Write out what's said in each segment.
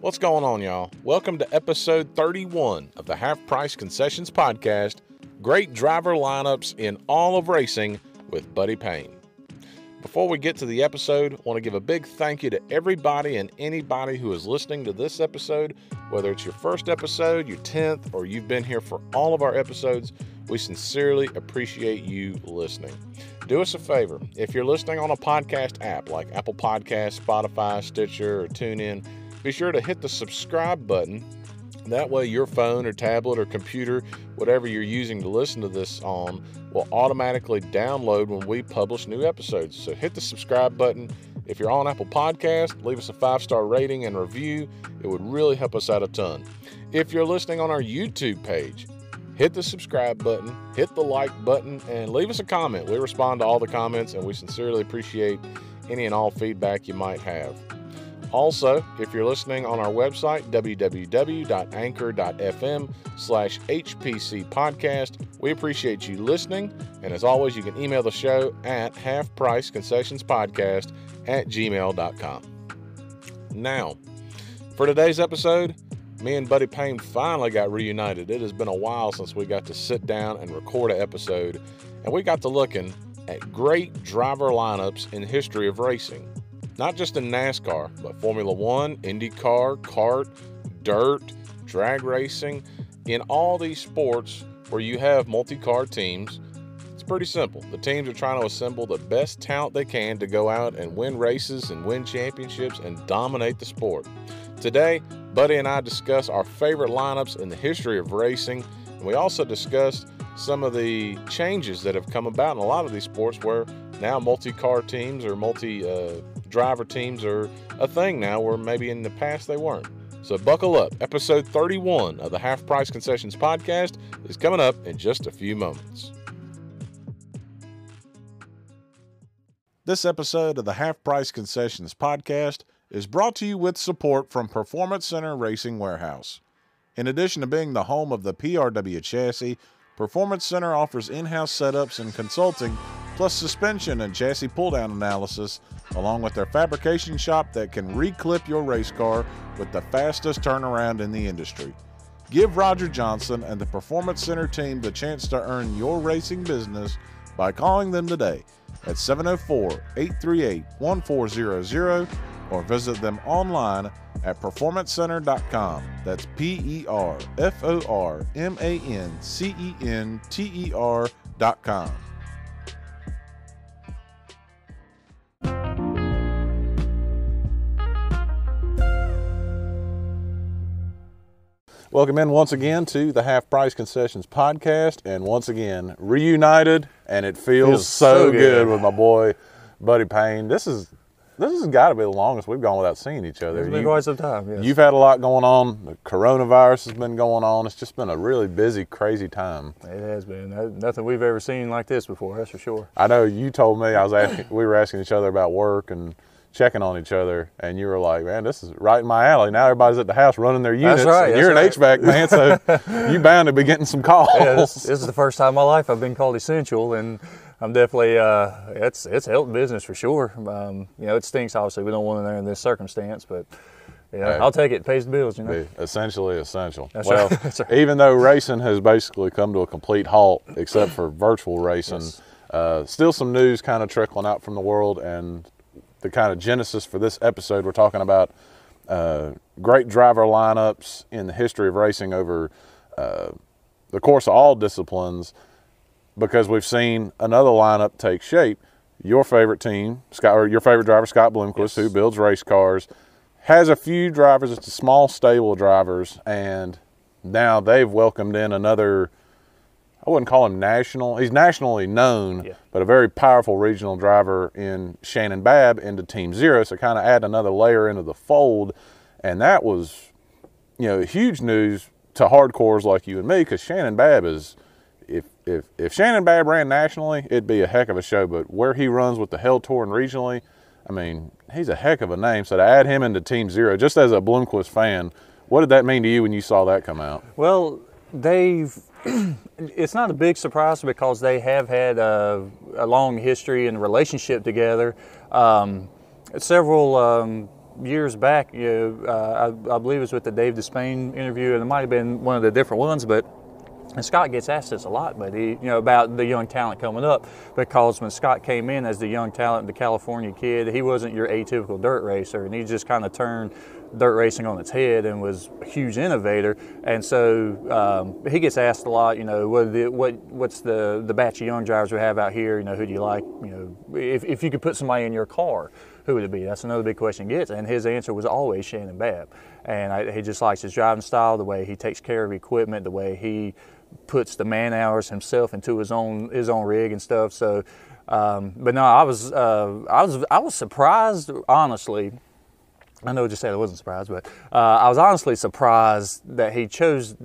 What's going on, y'all? Welcome to episode 31 of the Half Price Concessions podcast, Great Driver Lineups in All of Racing with Buddy Payne. Before we get to the episode, I want to give a big thank you to everybody and anybody who is listening to this episode, whether it's your first episode, your 10th, or you've been here for all of our episodes. We sincerely appreciate you listening. Do us a favor. If you're listening on a podcast app like Apple Podcasts, Spotify, Stitcher, or TuneIn, be sure to hit the subscribe button. That way your phone or tablet or computer, whatever you're using to listen to this on, will automatically download when we publish new episodes. So hit the subscribe button. If you're on Apple Podcasts, leave us a 5-star rating and review. It would really help us out a ton. If you're listening on our YouTube page, hit the subscribe button, hit the like button, and leave us a comment. We respond to all the comments, and we sincerely appreciate any and all feedback you might have. Also, if you're listening on our website, www.anchor.fm/HPC podcast, we appreciate you listening. And as always, you can email the show at halfpriceconcessionspodcast@gmail.com. Now, for today's episode, me and Buddy Payne finally got reunited. It has been a while since we got to sit down and record an episode, and we got to looking at great driver lineups in the history of racing. Not just in NASCAR, but Formula One, IndyCar, kart, dirt, drag racing. In all these sports where you have multi-car teams, it's pretty simple. The teams are trying to assemble the best talent they can to go out and win races and win championships and dominate the sport. Today, Buddy and I discuss our favorite lineups in the history of racing, and we also discussed some of the changes that have come about in a lot of these sports where now multi-car teams or driver teams are a thing now where maybe in the past they weren't. So buckle up. Episode 31 of the Half Price Concessions podcast is coming up in just a few moments. This episode of the Half Price Concessions podcast is brought to you with support from Performance Center Racing Warehouse. In addition to being the home of the PRW chassis, Performance Center offers in-house setups and consulting, plus suspension and chassis pull-down analysis, along with their fabrication shop that can reclip your race car with the fastest turnaround in the industry. Give Roger Johnson and the Performance Center team the chance to earn your racing business by calling them today at 704-838-1400 or visit them online at performancecenter.com. That's PERFORMANCENTER.com. Welcome in once again to the Half Price Concessions podcast, and once again reunited, and it feels so good with my boy Buddy Payne. This has got to be the longest we've gone without seeing each other. It's been quite some time, yes. You've had a lot going on. The coronavirus has been going on. It's just been a really busy, crazy time. It has been. Nothing we've ever seen like this before, that's for sure. I know you told me, we were asking each other about work and checking on each other, and you were like, man, this is right in my alley. Now everybody's at the house running their units. That's right. And you're an HVAC man, so you bound to be getting some calls. Yeah, this is the first time in my life I've been called essential, and I'm definitely, it's helped business for sure. It stinks, obviously. We don't want it in this circumstance, but yeah, I'll take it. It pays the bills, you know. Essentially essential. That's well, right. That's right. Even though racing has basically come to a complete halt, except for virtual racing, yes. Still some news kind of trickling out from the world, and the kind of genesis for this episode, we're talking about great driver lineups in the history of racing over the course of all disciplines, because we've seen another lineup take shape. Your favorite team, your favorite driver, Scott Bloomquist, yes, who builds race cars, has a few drivers. It's a small stable of drivers, and now they've welcomed in another, I wouldn't call him national. He's nationally known, yeah, but a very powerful regional driver in Shannon Babb into Team Zero. So kind of add another layer into the fold. And that was, huge news to hardcores like you and me, because Shannon Babb is, if Shannon Babb ran nationally, it'd be a heck of a show. But where he runs with the Hell Tour and regionally, I mean, he's a heck of a name. So to add him into Team Zero, just as a Bloomquist fan, what did that mean to you when you saw that come out? Well, it's not a big surprise because they have had a long history and relationship together. Several years back, I believe it was with the Dave Despain interview, and it might have been one of the different ones, but and Scott gets asked this a lot, but about the young talent coming up, because when Scott came in as the young talent, the California kid, he wasn't your atypical dirt racer, and he just kind of turned dirt racing on its head and was a huge innovator. And so he gets asked a lot, what's the batch of young drivers we have out here? Who do you like? If you could put somebody in your car, who would it be? That's another big question he gets. And his answer was always Shannon Babb. And he just likes his driving style, the way he takes care of equipment, the way he puts the man hours himself into his own rig and stuff. So, but no, I was surprised, honestly. I know I just said I wasn't surprised, but I was honestly surprised that he chose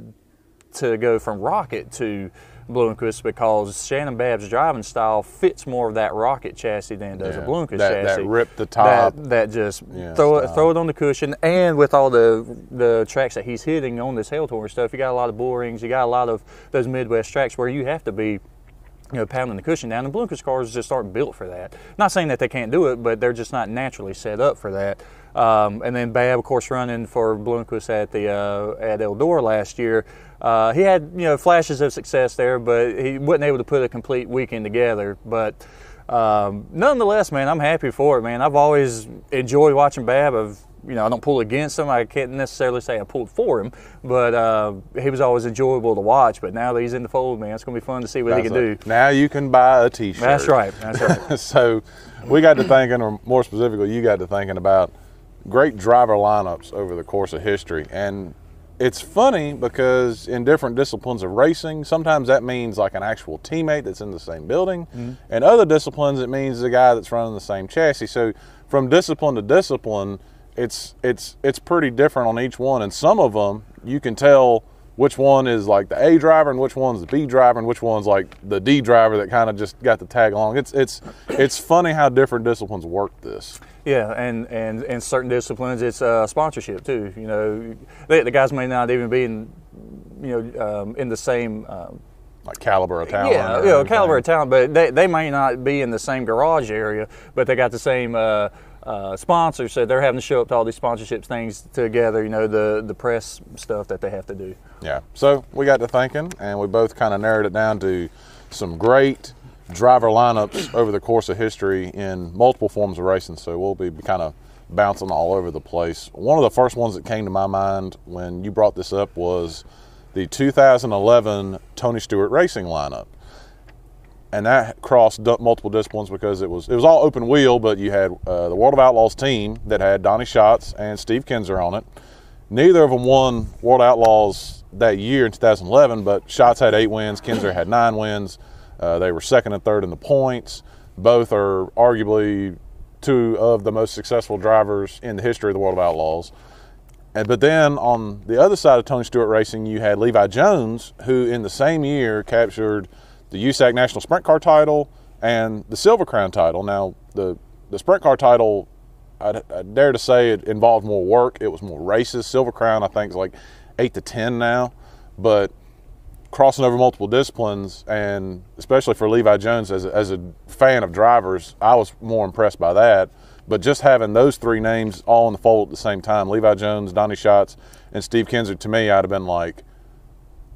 to go from Rocket to Bloomquist, because Shannon Babb's driving style fits more of that Rocket chassis than it does a Bloomquist chassis. That rip the top. That just throw it on the cushion. And with all the tracks that he's hitting on this Hell Tour stuff, you got a lot of bull rings, you got a lot of those Midwest tracks where you have to be pounding the cushion down. And Bloomquist cars just aren't built for that. Not saying that they can't do it, but they're just not naturally set up for that. And then Babb, of course, running for Bloomquist at Eldora last year. He had flashes of success there, but he wasn't able to put a complete weekend together. But nonetheless, man, I'm happy for it, man. I've always enjoyed watching Babb. I don't pull against him. I can't necessarily say I pulled for him, but he was always enjoyable to watch. But now that he's in the fold, man, it's going to be fun to see what he can do. Now you can buy a T-shirt. That's right. So we got to thinking, or more specifically, you got to thinking about great driver lineups over the course of history. And it's funny because in different disciplines of racing, sometimes that means like an actual teammate that's in the same building. Mm-hmm. And other disciplines, it means the guy that's running the same chassis. So from discipline to discipline, it's pretty different on each one. And some of them, you can tell which one is like the A driver and which one's the B driver and which one's like the D driver that kind of just got the tag along. It's funny how different disciplines work this. Yeah, and in certain disciplines, it's sponsorship too. The guys may not even be in the same like caliber of talent. Yeah, caliber of talent, but they may not be in the same garage area, but they got the same sponsors, so they're having to show up to all these sponsorship things together. The press stuff that they have to do. Yeah. So we got to thinking, and we both kind of narrowed it down to some great driver lineups over the course of history in multiple forms of racing. So we'll be kind of bouncing all over the place. One of the first ones that came to my mind when you brought this up was the 2011 Tony Stewart Racing lineup. And that crossed multiple disciplines because it was all open wheel, but you had the World of Outlaws team that had Donnie Schatz and Steve Kinzer on it. Neither of them won World Outlaws that year in 2011, but Schatz had 8 wins, Kinzer had 9 wins. They were second and third in the points. Both are arguably 2 of the most successful drivers in the history of the World of Outlaws. But then on the other side of Tony Stewart Racing, you had Levi Jones, who in the same year captured the USAC National Sprint Car title and the Silver Crown title. Now, the Sprint Car title, I dare to say it involved more work. It was more races. Silver Crown, I think, is like 8 to 10 now. But crossing over multiple disciplines, and especially for Levi Jones as a fan of drivers, I was more impressed by that. But just having those 3 names all in the fold at the same time, Levi Jones, Donnie Schatz, and Steve Kinzer, to me, I'd have been like,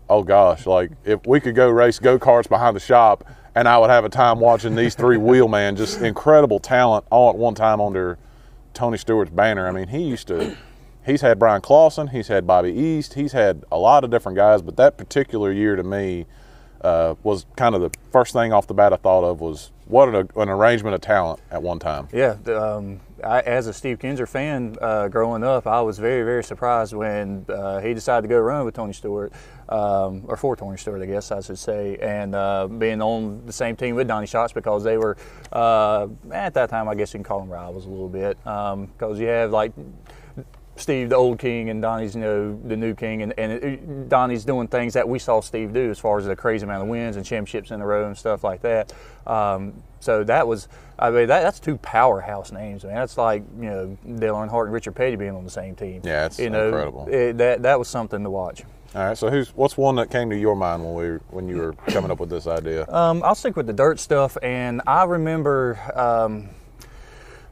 oh gosh, like if we could go race go-karts behind the shop and I would have a time watching these 3 wheelmen, just incredible talent all at one time under Tony Stewart's banner. I mean, he's had Brian Clausen, he's had Bobby East, he's had a lot of different guys, but that particular year to me was kind of the first thing off the bat I thought of was what an arrangement of talent at one time. Yeah, as a Steve Kinzer fan growing up, I was very, very surprised when he decided to go run with Tony Stewart, or for Tony Stewart, I guess I should say, and being on the same team with Donnie Schatz, because they were, at that time, I guess you can call them rivals a little bit, because you have like Steve, the old king, and Donnie's, the new king, and Donnie's doing things that we saw Steve do as far as the crazy amount of wins and championships in a row and stuff like that. So that was, that's 2 powerhouse names, man. That's like, Dale Earnhardt and Richard Petty being on the same team. Yeah, it's incredible. That was something to watch. All right, so what's one that came to your mind when you were coming up with this idea? I'll stick with the dirt stuff, and I remember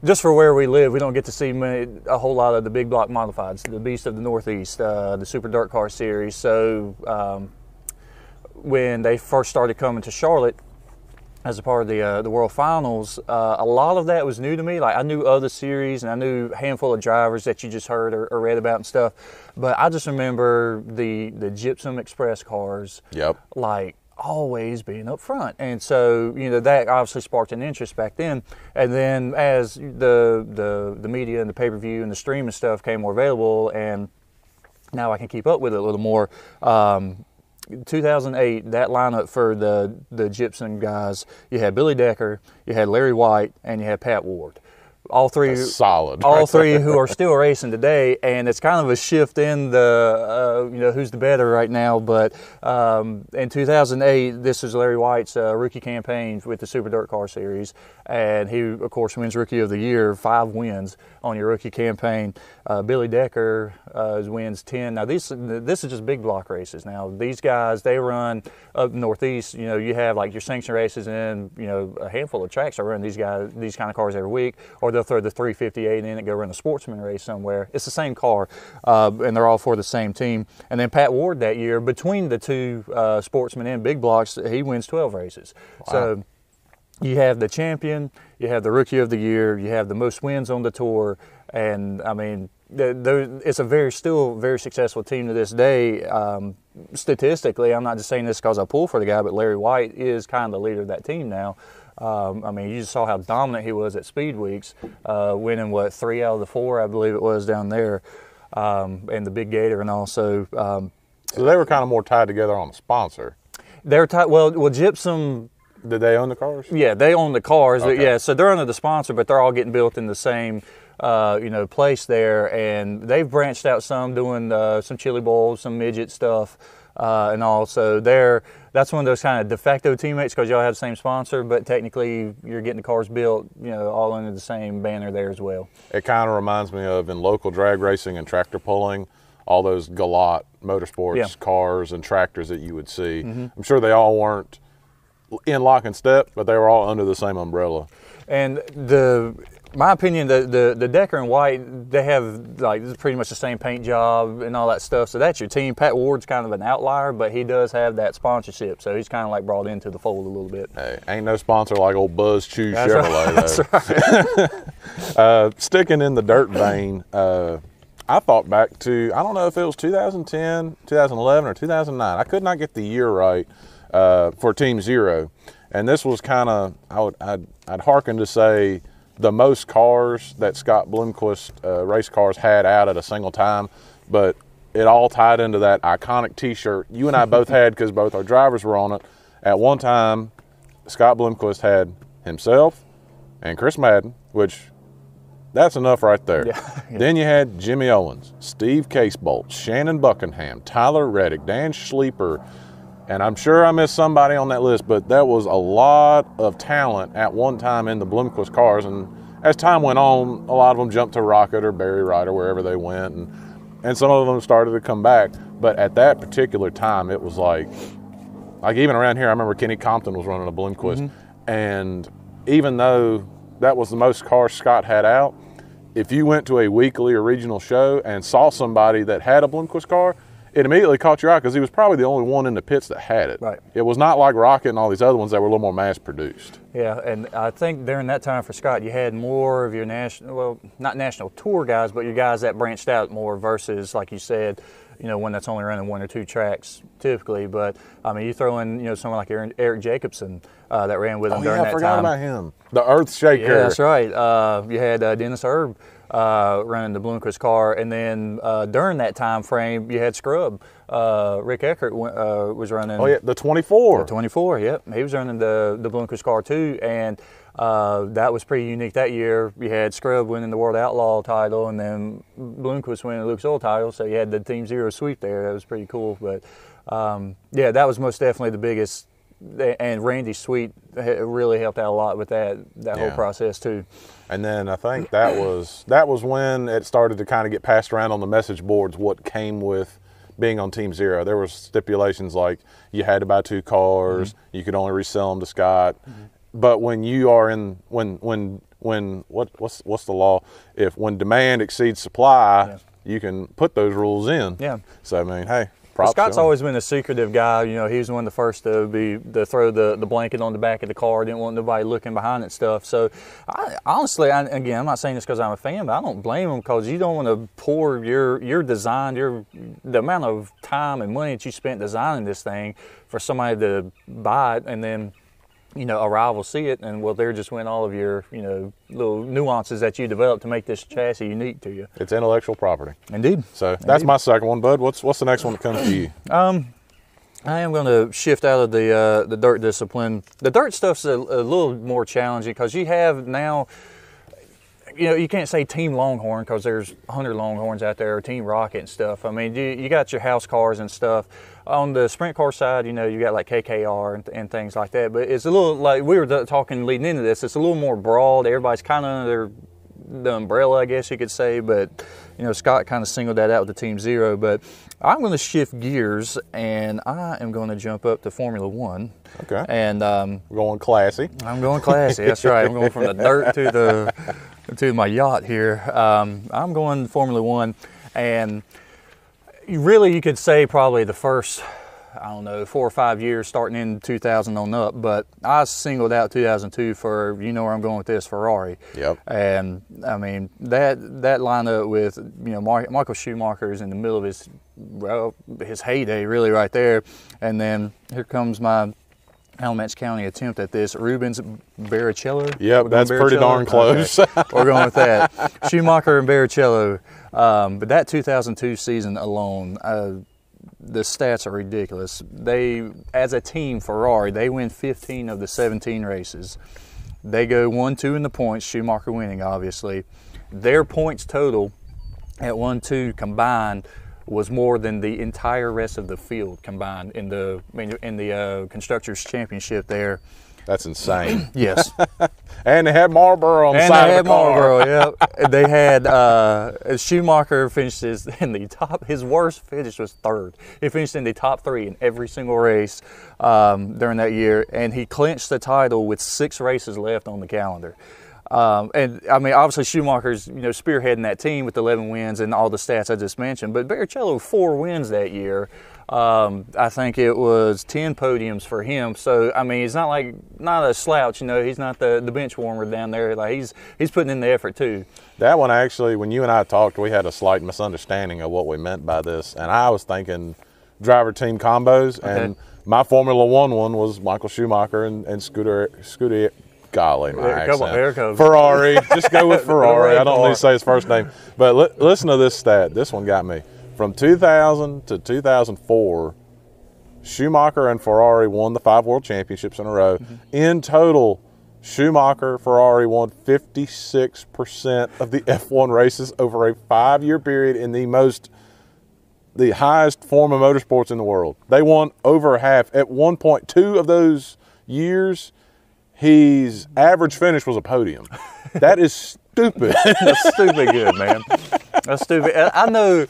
just for where we live, we don't get to see a whole lot of the big block modifieds, the Beast of the Northeast, the Super Dirt Car Series. So when they first started coming to Charlotte as a part of the World Finals, a lot of that was new to me. Like, I knew other series and I knew a handful of drivers that you just heard or read about and stuff, but I just remember the Gypsum Express cars, like, always being up front. And so, you know, that obviously sparked an interest back then. And then as the media and the pay-per-view and the streaming stuff came more available, and now I can keep up with it a little more. 2008, that lineup for the Gypsum guys, you had Billy Decker, you had Larry White, and you had Pat Ward. All three, that's solid. All three who are still racing today, and it's kind of a shift in the, you know, who's the better right now. But in 2008, this is Larry White's rookie campaign with the Super Dirt Car Series, and he, of course, wins Rookie of the Year, 5 wins on your rookie campaign. Billy Decker wins 10. Now, this is just big block races. Now, these guys, they run up Northeast. You know, you have like your sanction races and, you know, a handful of tracks that run these kind of cars every week, or they'll throw the 358 in and go run a sportsman race somewhere. It's the same car, and they're all for the same team. And then Pat Ward that year, between the two sportsmen and big blocks, he wins 12 races. Wow. So you have the champion, you have the Rookie of the Year, you have the most wins on the tour, and I mean, it's still a very successful team to this day. Statistically, I'm not just saying this because I pull for the guy, but Larry White is kind of the leader of that team now. I mean, you just saw how dominant he was at Speed Weeks, winning, 3 out of the 4, I believe it was, down there, and the Big Gator and all. So they were kind of more tied together on the sponsor. They're tied. Well, Gypsum. Did they own the cars? Yeah, they own the cars. Okay. Yeah, so they're under the sponsor, but they're all getting built in the same, you know, place there. And they've branched out some, doing some chili bowls, some midget stuff, and all. So that's one of those kind of de facto teammates because y'all have the same sponsor, but technically you're getting the cars built, you know, all under the same banner there as well. It kind of reminds me of in local drag racing and tractor pulling, all those Galat Motorsports cars and tractors that you would see. Mm-hmm. I'm sure they all weren't in lock and step, but they were all under the same umbrella. And my opinion, the Decker and White, they have like pretty much the same paint job and all that stuff. So that's your team. Pat Ward's kind of an outlier, but he does have that sponsorship, so he's kind of like brought into the fold a little bit. Hey, ain't no sponsor like old Buzz Chew Chevrolet. Right. That's right. Sticking in the dirt vein, I thought back to, I don't know if it was 2010, 2011, or 2009. I could not get the year right for Team Zero. And this was kind of, I'd hearken to say, the most cars that Scott Bloomquist race cars had out at a single time, but it all tied into that iconic T-shirt you and I both had because both our drivers were on it. At one time, Scott Bloomquist had himself and Chris Madden, which that's enough right there. Yeah. Then you had Jimmy Owens, Steve Casebolt, Shannon Buckingham, Tyler Reddick, Dan Schleeper, and I'm sure I missed somebody on that list, but that was a lot of talent at one time in the Bloomquist cars. And as time went on, a lot of them jumped to Rocket or Barry Wright or wherever they went. And some of them started to come back. But at that particular time, it was like even around here, I remember Kenny Compton was running a Bloomquist. Mm-hmm. And even though that was the most cars Scott had out, if you went to a weekly or regional show and saw somebody that had a Bloomquist car, it immediately caught your eye because he was probably the only one in the pits that had it. Right. It was not like Rocket and all these other ones that were a little more mass-produced. Yeah, and I think during that time for Scott, you had more of your not national tour guys, but your guys that branched out more versus, like you said, you know, one that's only running 1 or 2 tracks typically. But, I mean, you throw in, you know, someone like Eric Jacobson that ran with him during that time. I forgot about him. The Earth Shaker. Yeah, that's right. You had Dennis Erb running the Bloomquist car, and then during that time frame, you had Scrub. Rick Eckert was running. Oh yeah, the 24. The 24, yep. He was running the Bloomquist car too, and that was pretty unique that year. You had Scrub winning the World Outlaw title, and then Bloomquist winning the Lucas Oil title. So you had the Team Zero sweep there. That was pretty cool. But yeah, that was most definitely the biggest. And Randy Sweet really helped out a lot with that whole process too. And then I think that was when it started to kind of get passed around on the message boards what came with being on Team Zero. There were stipulations like you had to buy 2 cars, mm-hmm. you could only resell them to Scott. Mm-hmm. But when you are when when what's the law? When demand exceeds supply, you can put those rules in. Yeah. So I mean, hey. Scott's always been a secretive guy. You know, he was one of the first to throw the blanket on the back of the car. Didn't want nobody looking behind it stuff. So, honestly, again, I'm not saying this because I'm a fan, but I don't blame him, because you don't want to pour your design, the amount of time and money that you spent designing this thing for somebody to buy it, and then, you know, a rival see it, and well, there just went all of your, you know, little nuances that you developed to make this chassis unique to you. It's intellectual property. Indeed. So that's my second one, Bud. What's the next one that comes to you? I am going to shift out of the dirt discipline. The dirt stuff's a little more challenging, because you have now, you know, you can't say Team Longhorn, because there's 100 Longhorns out there, or Team Rocket and stuff. I mean, you got your house cars and stuff. On the sprint car side, you know, you got like KKR and things like that. But it's a little, like we were talking leading into this, it's a little more broad. Everybody's kind of under the umbrella, I guess you could say. But, you know, Scott kind of singled that out with the Team Zero. But I'm going to shift gears, and I am going to jump up to Formula One. Okay. And we're going classy. I'm going classy. That's right. I'm going from the dirt to my yacht here. I'm going Formula One, and really, you could say probably the first, I don't know, 4 or 5 years, starting in 2000 on up. But I singled out 2002 for, you know where I'm going with this, Ferrari. Yep. And I mean, that lineup with, you know, Michael Schumacher's in the middle of his heyday, really, right there. And then here comes my Alamance County attempt at this, Rubens Barrichello. Yep, that's pretty darn close. Okay. We're going with that. Schumacher and Barrichello. But that 2002 season alone, the stats are ridiculous. They, as a team, Ferrari, they win 15 of the 17 races. They go 1-2 in the points, Schumacher winning, obviously. Their points total at 1-2 combined was more than the entire rest of the field combined in the Constructors' Championship there. That's insane. Yes. And they had Marlboro on the side of the car. Marlboro, yeah. They had Schumacher finished in the top. His worst finish was third. He finished in the top 3 in every single race during that year, and he clinched the title with 6 races left on the calendar. And I mean, obviously Schumacher's, you know, spearheading that team with 11 wins and all the stats I just mentioned. But Barrichello, 4 wins that year. I think it was 10 podiums for him. So I mean, he's not a slouch. You know, he's not the bench warmer down there. Like he's putting in the effort too. That one actually, when you and I talked, we had a slight misunderstanding of what we meant by this, and I was thinking driver team combos, and my Formula One was Michael Schumacher and Scooter. Golly, my accent. Ferrari. Just go with Ferrari. I don't need to say his first name. But listen to this stat. This one got me. From 2000 to 2004, Schumacher and Ferrari won the 5 world championships in a row. In total, Schumacher, Ferrari won 56% of the F1 races over a 5-year period in the highest form of motorsports in the world. They won over half. At 1.2 of those years, his average finish was a podium. That is stupid. That's stupid good, man. That's stupid. I know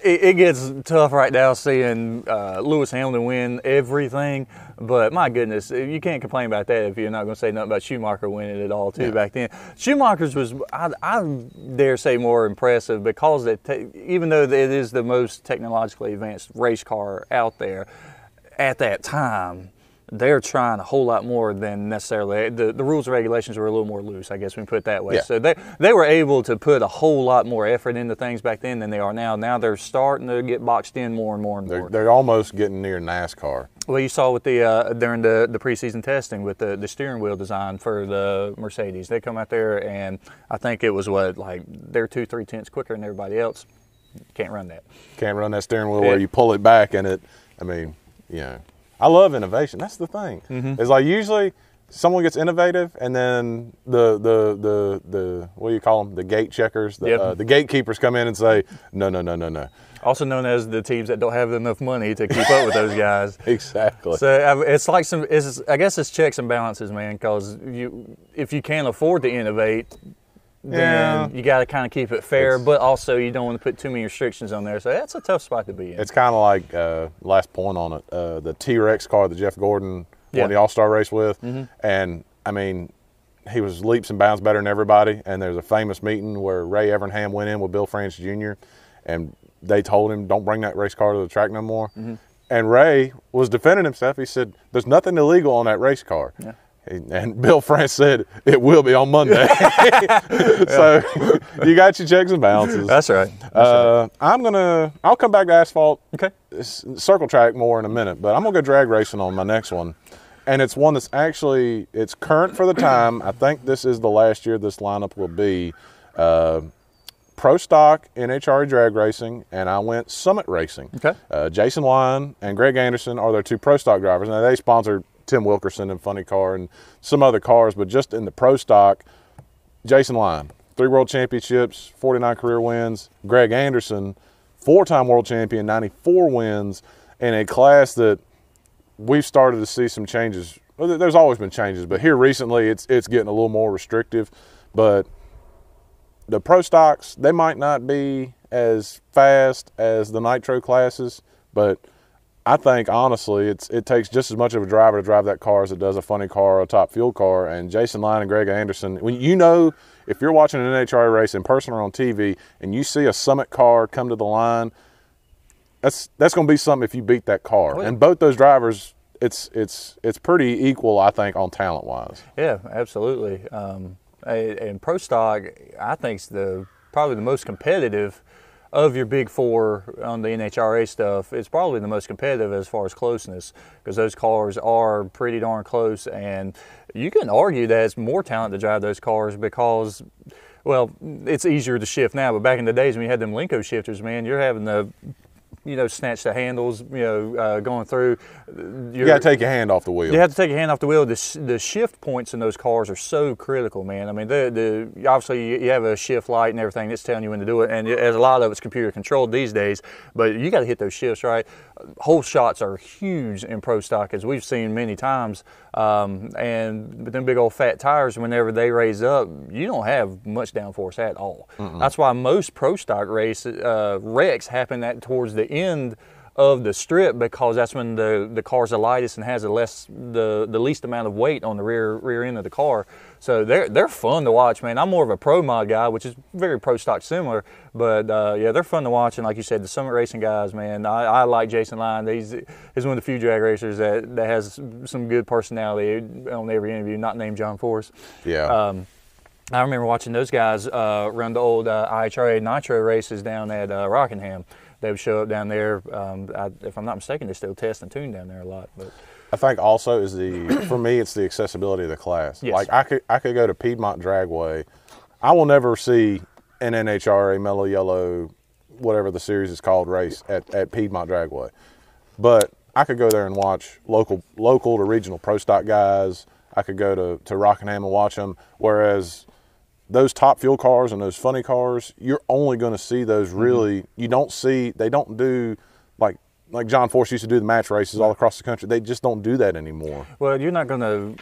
it gets tough right now seeing Lewis Hamilton win everything, but my goodness, you can't complain about that if you're not going to say nothing about Schumacher winning it all too back then. Schumacher's was, I dare say, more impressive because even though it is the most technologically advanced race car out there at that time, they're trying a whole lot more than necessarily the rules and regulations were a little more loose, I guess we can put it that way. Yeah. So they were able to put a whole lot more effort into things back then than they are now. Now they're starting to get boxed in more and more and more. They're almost getting near NASCAR. Well, you saw with the during the preseason testing with the steering wheel design for the Mercedes. They come out there and I think it was like they're 2-3 tenths quicker than everybody else. Can't run that. Can't run that steering wheel where you pull it back and it. I mean, you know. I love innovation. That's the thing. It's like usually someone gets innovative, and then the what do you call them? The gate checkers, the gatekeepers come in and say, no. Also known as the teams that don't have enough money to keep up with those guys. Exactly. So it's like I guess it's checks and balances, man. Because if you can't afford to innovate, then you got to kind of keep it fair, but also you don't want to put too many restrictions on there. So that's a tough spot to be in. It's kind of like, last point on it, the T-Rex car that Jeff Gordon won the All-Star race with. And, I mean, he was leaps and bounds better than everybody. And there's a famous meeting where Ray Evernham went in with Bill France Jr. and they told him, don't bring that race car to the track no more. And Ray was defending himself. He said, there's nothing illegal on that race car. Yeah. And Bill France said, it will be on Monday. So you got your checks and balances. That's right. I'll come back to asphalt, okay, circle track more in a minute, but I'm going to go drag racing on my next one. And it's one that's actually, it's current for the time. I think this is the last year this lineup will be. Pro stock NHRA drag racing, and I went summit racing. Okay. Jason Lyon and Greg Anderson are their two pro stock drivers. Now, they sponsor Tim Wilkerson and Funny Car and some other cars, but just in the pro stock, Jason Lyon, 3 world championships, 49 career wins. Greg Anderson, 4-time world champion, 94 wins, in a class that we've started to see some changes. Well, there's always been changes, but here recently it's getting a little more restrictive. But the pro stocks, they might not be as fast as the nitro classes, but I think honestly it takes just as much of a driver to drive that car as it does a funny car or a top fuel car. And Jason Lyon and Greg Anderson, when if you're watching an NHRA race in person or on TV and you see a Summit car come to the line, that's going to be something if you beat that car. Oh, yeah. And both those drivers, it's pretty equal, I think, on talent wise. Yeah, absolutely. And pro stock, I think, is probably the most competitive of your big four on the NHRA stuff. It's probably the most competitive as far as closeness, because those cars are pretty darn close, and you can argue that it's more talent to drive those cars because, well, it's easier to shift now, but back in the days when you had them Linko shifters, man, you're having to, snatch the handles, going through. You got to take your hand off the wheel. You have to take your hand off the wheel. The shift points in those cars are so critical, man. I mean, obviously you have a shift light and everything that's telling you when to do it, and a lot of it's computer controlled these days, but you got to hit those shifts right. Whole shots are huge in pro stock, as we've seen many times, but them big old fat tires, whenever they raise up, you don't have much downforce at all. That's why most pro stock wrecks happen towards the end of the strip, because that's when the car's the lightest and has the least amount of weight on the rear end of the car. So they're fun to watch, man. I'm more of a pro mod guy, which is very pro stock similar, but yeah, they're fun to watch. And like you said, the Summit Racing guys, man, I like Jason Lyon. He's one of the few drag racers that has some good personality on every interview, not named John Force. Yeah. I remember watching those guys run the old IHRA Nitro races down at Rockingham. They would show up down there. If I'm not mistaken, they still test and tune down there a lot. But I think also for me, it's the accessibility of the class. Yes. Like I could go to Piedmont Dragway. I will never see an NHRA Mellow Yellow, whatever the series is called, race at Piedmont Dragway. But I could go there and watch local to regional pro stock guys. I could go to Rockingham and watch them. Whereas those top fuel cars and those funny cars, you're only going to see those really. They don't do like John Force used to do the match races all across the country. They just don't do that anymore. Well, you're not going to.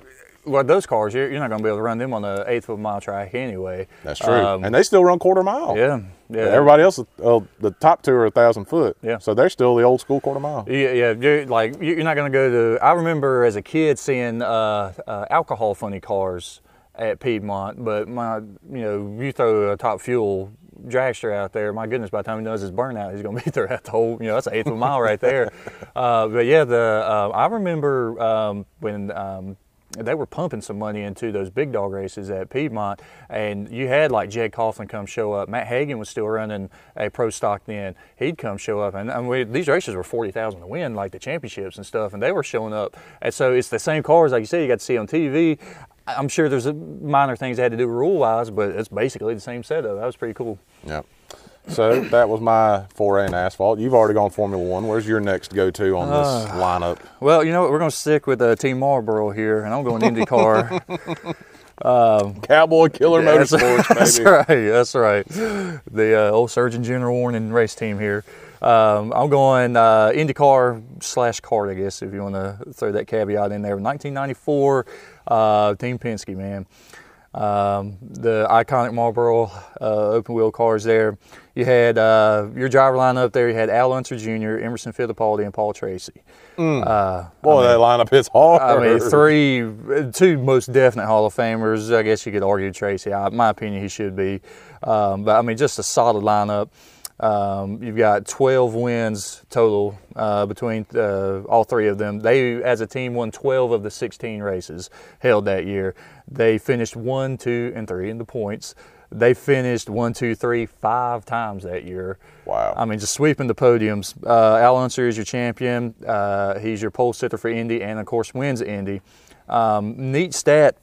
Well, those cars, you're not going to be able to run them on the 1/8 of a mile track anyway. That's true. And they still run 1/4 mile. Yeah. Everybody else, the top two are 1,000 foot. Yeah. So they're still the old school 1/4 mile. Yeah. You're not going to go to. I remember as a kid seeing alcohol funny cars at Piedmont, but you throw a top fuel dragster out there, my goodness, by the time he does his burnout, he's going to be throughout the whole, that's an 1/8 of a mile right there. But yeah, I remember when they were pumping some money into those big dog races at Piedmont, and you had like Jed Coughlin come show up. Matt Hagan was still running a pro stock then. He'd come show up, and these races were $40,000 to win, like the championships and stuff, and they were showing up. And so it's the same cars, like you said, you got to see on TV. I'm sure there's minor things they had to do rule-wise, but it's basically the same setup. That was pretty cool. Yeah. So that was my foray in asphalt. You've already gone Formula One. Where's your next go-to on this lineup? Well, you know what? We're going to stick with Team Marlboro here, and I'm going IndyCar. Cowboy Killer Motorsports, baby. That's right. The old Surgeon General Warning race team here. I'm going IndyCar / kart, I guess, if you want to throw that caveat in there. 1994, Team Penske, man. The iconic Marlboro open wheel cars there. You had your driver lineup there. You had Al Unser Jr., Emerson Fittipaldi, and Paul Tracy. Boy, that lineup is hard. I mean, two most definite Hall of Famers. I guess you could argue Tracy. In my opinion, he should be. But I mean, just a solid lineup. You've got 12 wins total between all three of them. They, as a team, won 12 of the 16 races held that year. They finished 1, 2, and 3 in the points. They finished 1, 2, 3, 5 times that year. Wow. I mean, just sweeping the podiums. Al Unser is your champion. He's your pole sitter for Indy and, of course, wins Indy. Neat stat,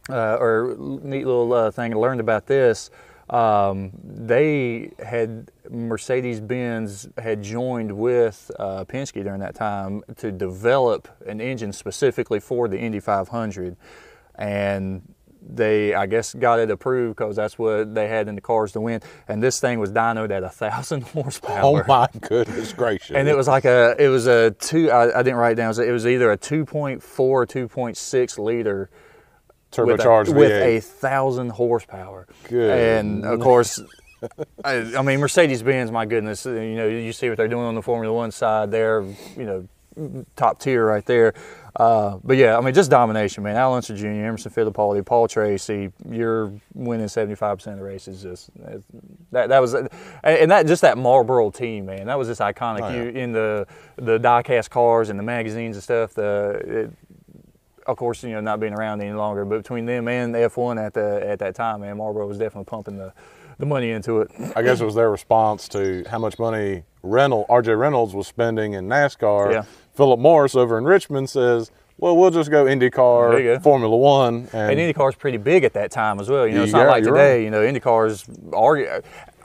or neat little thing I learned about this. They had, Mercedes-Benz had joined with Penske during that time to develop an engine specifically for the Indy 500. And they, I guess, got it approved because that's what they had in the cars to win. And this thing was dynoed at 1,000 horsepower. Oh my goodness gracious! And it was like I didn't write it down. It was either a 2.4 or 2.6 liter turbocharged with V8. 1,000 horsepower. Good. And of course, I mean, Mercedes-Benz, my goodness, you know, you see what they're doing on the Formula One side. They're, you know, top tier right there. But yeah, I mean, just domination, man. Al Unser Jr., Emerson Fittipaldi, Paul Tracy, you're winning 75% of the races. Just that was, and that just that Marlboro team, man. That was just iconic. Oh, yeah. You in the diecast cars and the magazines and stuff. Of course, you know, not being around any longer, but between them and F1 at that time, man, Marlboro was definitely pumping the money into it. I guess it was their response to how much money R.J. Reynolds was spending in NASCAR. Yeah. Philip Morris over in Richmond says, well, we'll just go IndyCar, Formula One. And IndyCar's pretty big at that time as well. You know, it's not like today. Right. You know, IndyCar's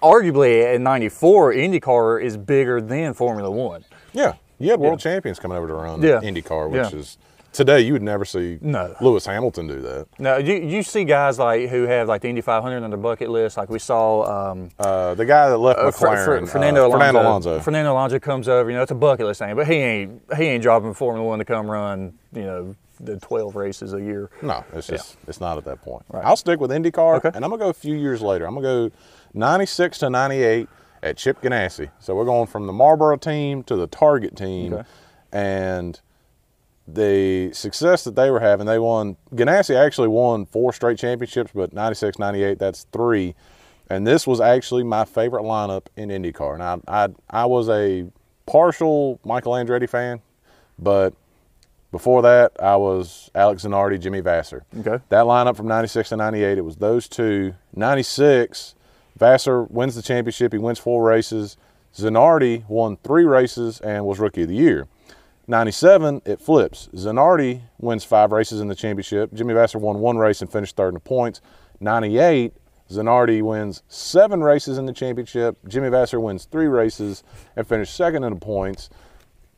arguably in '94, IndyCar is bigger than Formula One. Yeah. You had world champions coming over to run IndyCar, which is... Today, you would never see Lewis Hamilton do that. No, you see guys like who have like the Indy 500 on their bucket list. Like we saw the guy that left McLaren, Fernando Alonso. Fernando Alonso comes over. You know, it's a bucket list thing, but he ain't dropping Formula One to come run. You know, the 12 races a year. No, it's just it's not at that point. Right. I'll stick with IndyCar, and I'm gonna go a few years later. I'm gonna go 96 to 98 at Chip Ganassi. So we're going from the Marlboro team to the Target team, and the success that they were having, Ganassi actually won 4 straight championships, but 96, 98, that's 3. And this was actually my favorite lineup in IndyCar. And I was a partial Michael Andretti fan, but before that, I was Alex Zanardi, Jimmy Vasser. Okay. That lineup from 96 to 98, it was those two. 96, Vasser wins the championship. He wins 4 races. Zanardi won 3 races and was Rookie of the Year. 97, it flips. Zanardi wins 5 races in the championship. Jimmy Vasser won 1 race and finished 3rd in the points. 98, Zanardi wins 7 races in the championship. Jimmy Vasser wins 3 races and finished 2nd in the points.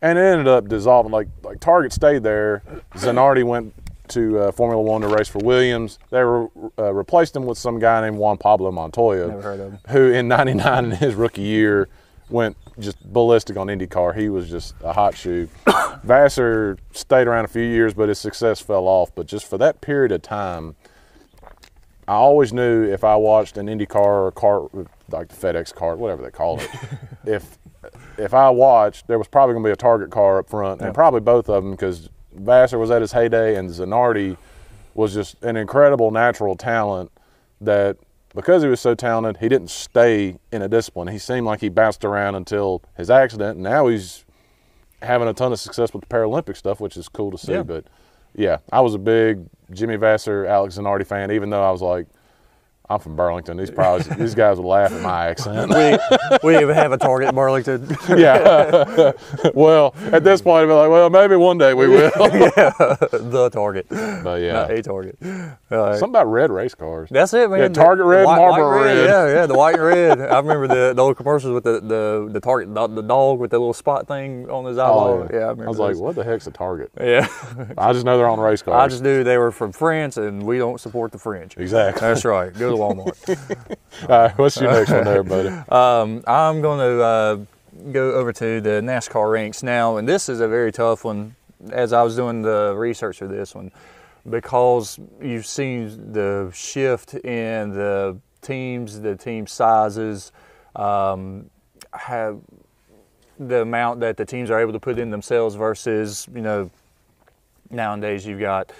And it ended up dissolving. Like Target stayed there. Zanardi went to Formula One to race for Williams. They replaced him with some guy named Juan Pablo Montoya, never heard of him, who in 99 in his rookie year went just ballistic on IndyCar. He was just a hot shoe. Vasser stayed around a few years, but his success fell off. But just for that period of time, I always knew if I watched an IndyCar cart, like the FedEx cart, whatever they call it, if I watched, there was probably going to be a Target car up front, and probably both of them, because Vasser was at his heyday and Zanardi was just an incredible natural talent that, because he was so talented, he didn't stay in a discipline. He seemed like he bounced around until his accident, and now he's having a ton of success with the Paralympic stuff, which is cool to see. But yeah, I was a big Jimmy Vasser, Alex Zanardi fan, even though I was like, I'm from Burlington. These guys would laugh at my accent. we even have a Target in Burlington. Yeah. Well, at this point, I'd be like, well, maybe one day we will. The Target. But yeah. Not a Target. Something about red race cars. That's it, man. Yeah, Target red, Marlboro red. Yeah, the white and red. I remember the old commercials with the Target, the dog with the little spot thing on his eyeball. Yeah, I remember. I was like, what the heck's a Target? Yeah. I just know they're on race cars. I just knew they were from France, and we don't support the French. Exactly. That's right. Go to Walmart. All right, what's your next one there, buddy? I'm going to go over to the NASCAR ranks now, and this is a very tough one as I was doing the research for this one, because you've seen the shift in the teams, the team sizes. have the amount that the teams are able to put in themselves versus, nowadays you've got,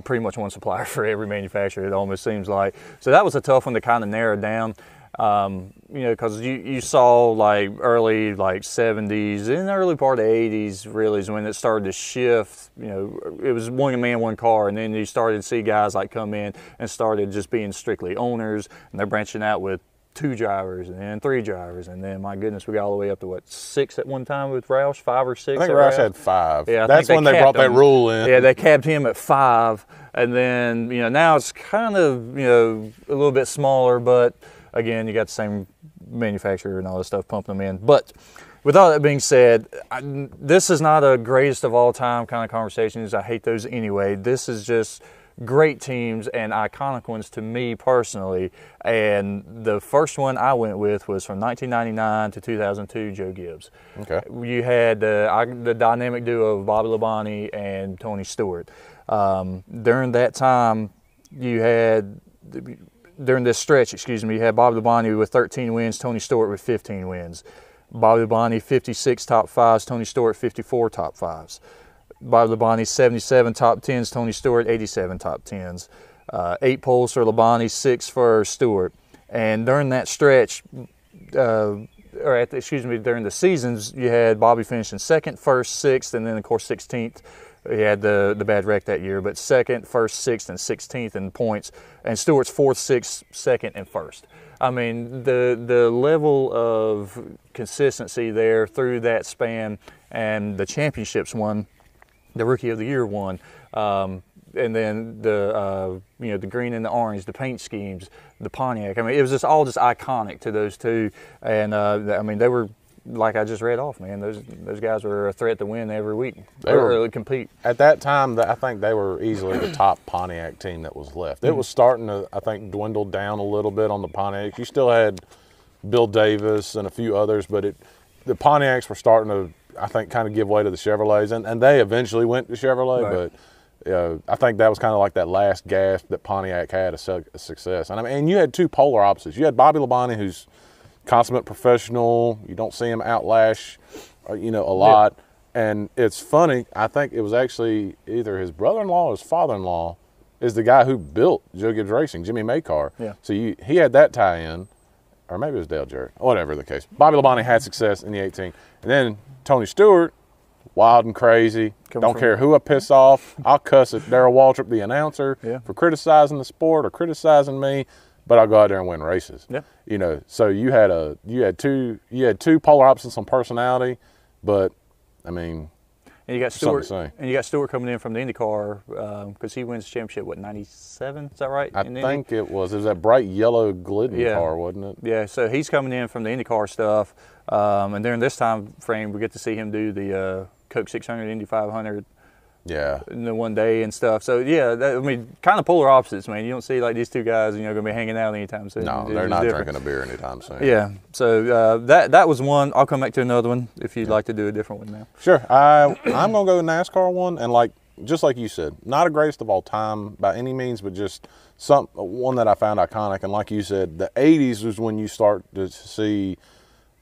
pretty much one supplier for every manufacturer, it almost seems like. So that was a tough one to kind of narrow down, because you saw like early 70s, in the early part of the 80s really is when it started to shift. It was one man, one car, and then you started to see guys like come in and started just being strictly owners, and they're branching out with 2 drivers and then 3 drivers, and then my goodness, we got all the way up to what, 6 at one time with Roush, 5 or 6. I think Roush had 5. Yeah, that's when they brought that rule in. Yeah, they capped him at 5, and then now it's kind of a little bit smaller, but again, you got the same manufacturer and all this stuff pumping them in. But with all that being said, this is not a greatest of all time kind of conversations. I hate those anyway. This is just great teams and iconic ones to me personally. And the first one I went with was from 1999 to 2002, Joe Gibbs. Okay. You had the dynamic duo of Bobby Labonte and Tony Stewart. During that time, during this stretch, you had Bobby Labonte with 13 wins, Tony Stewart with 15 wins. Bobby Labonte, 56 top 5s, Tony Stewart, 54 top 5s. Bobby Labonte, 77 top 10s, Tony Stewart, 87 top 10s. 8 poles for Labonte, 6 for Stewart. And during that stretch, during the seasons, you had Bobby finishing 2nd, 1st, 6th, and then of course 16th. He had the bad wreck that year, but 2nd, 1st, 6th, and 16th in points. And Stewart's 4th, 6th, 2nd, and 1st. I mean, the level of consistency there through that span, and the championships won. The Rookie of the Year won, and then the green and the orange, the paint schemes, the Pontiac. I mean, it was just all iconic to those two, and they were, like I just read off, man. Those guys were a threat to win every week. They were compete. At that time, I think they were easily the top Pontiac team that was left. It was starting to, I think, dwindle down a little bit on the Pontiacs. You still had Bill Davis and a few others, but the Pontiacs were starting to, I think, kind of give way to the Chevrolets, and they eventually went to Chevrolet, right. But I think that was kind of like that last gasp that Pontiac had a success. And I mean, you had 2 polar opposites. You had Bobby Labonte, who's consummate professional. You don't see him outlash, a lot. Yeah. And it's funny, I think it was actually either his brother-in-law or his father-in-law is the guy who built Joe Gibbs Racing, Jimmy Maycar. Yeah. So he had that tie-in, or maybe it was Dale Jarrett, whatever the case. Bobby Labonte had success in the 18. And then Tony Stewart, wild and crazy. Don't care who I piss off. I'll cuss at Darrell Waltrip, the announcer, for criticizing the sport or criticizing me, but I'll go out there and win races. Yeah. So you had two polar opposites on personality, but I mean, and you got Stewart coming in from the IndyCar because he wins the championship, what, 97? Is that right? I think it was that bright yellow Glidden car, wasn't it? Yeah, so he's coming in from the IndyCar stuff. And during this time frame, we get to see him do the Coke 600, Indy 500. Yeah. In the one day and stuff. So, yeah, kind of polar opposites, man. You don't see like these two guys, going to be hanging out anytime soon. No, they're not drinking a beer anytime soon. Yeah. So that was one. I'll come back to another one if you'd like to do a different one now. Sure. I'm going to go NASCAR one, and just like you said, not a greatest of all time by any means, but just one that I found iconic. And like you said, the 80s was when you start to see,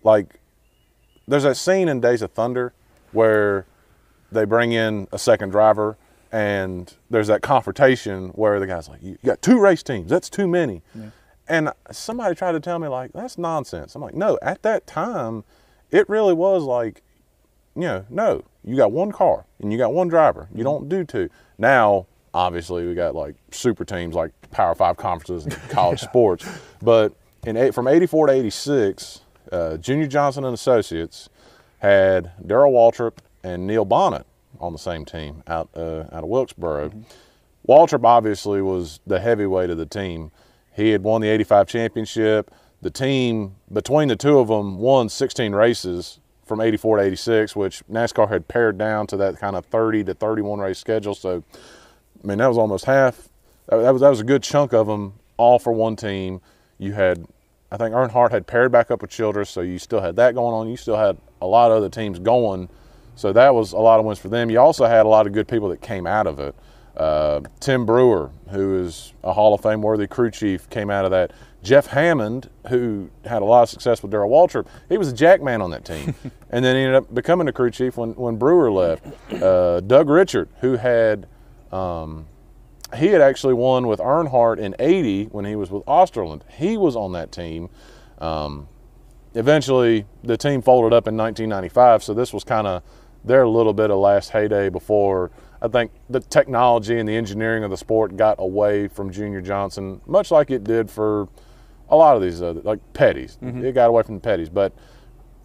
there's that scene in Days of Thunder where they bring in a second driver, and there's that confrontation where the guy's like, you got 2 race teams, that's too many. Yeah. And somebody tried to tell me, that's nonsense. I'm like, no, at that time, it really was no, you got 1 car, and you got 1 driver. You don't do 2. Now, obviously, we got, super teams like Power 5 conferences and college sports. But from 84 to 86, Junior Johnson and Associates had Darrell Waltrip and Neil Bonnet on the same team out of Wilkesboro. Mm-hmm. Waltrip obviously was the heavyweight of the team. He had won the 85 championship. The team, between the two of them, won 16 races from 84 to 86, which NASCAR had pared down to that kind of 30 to 31 race schedule. So, I mean, that was almost half. That was a good chunk of them, all for one team. You had, I think Earnhardt had paired back up with Childress, so you still had that going on. You still had a lot of other teams going. So that was a lot of wins for them. You also had a lot of good people that came out of it. Tim Brewer, who is a Hall of Fame worthy crew chief, came out of that. Jeff Hammond, who had a lot of success with Darrell Waltrip, he was a jackman on that team. And then he ended up becoming a crew chief when Brewer left. Doug Richard, who had he had actually won with Earnhardt in '80 when he was with Osterland. He was on that team. Eventually, the team folded up in 1995, so this was kind of their little bit of last heyday before I think the technology and the engineering of the sport got away from Junior Johnson, much like it did for a lot of these other, like Petty's. It got away from the Petty's. But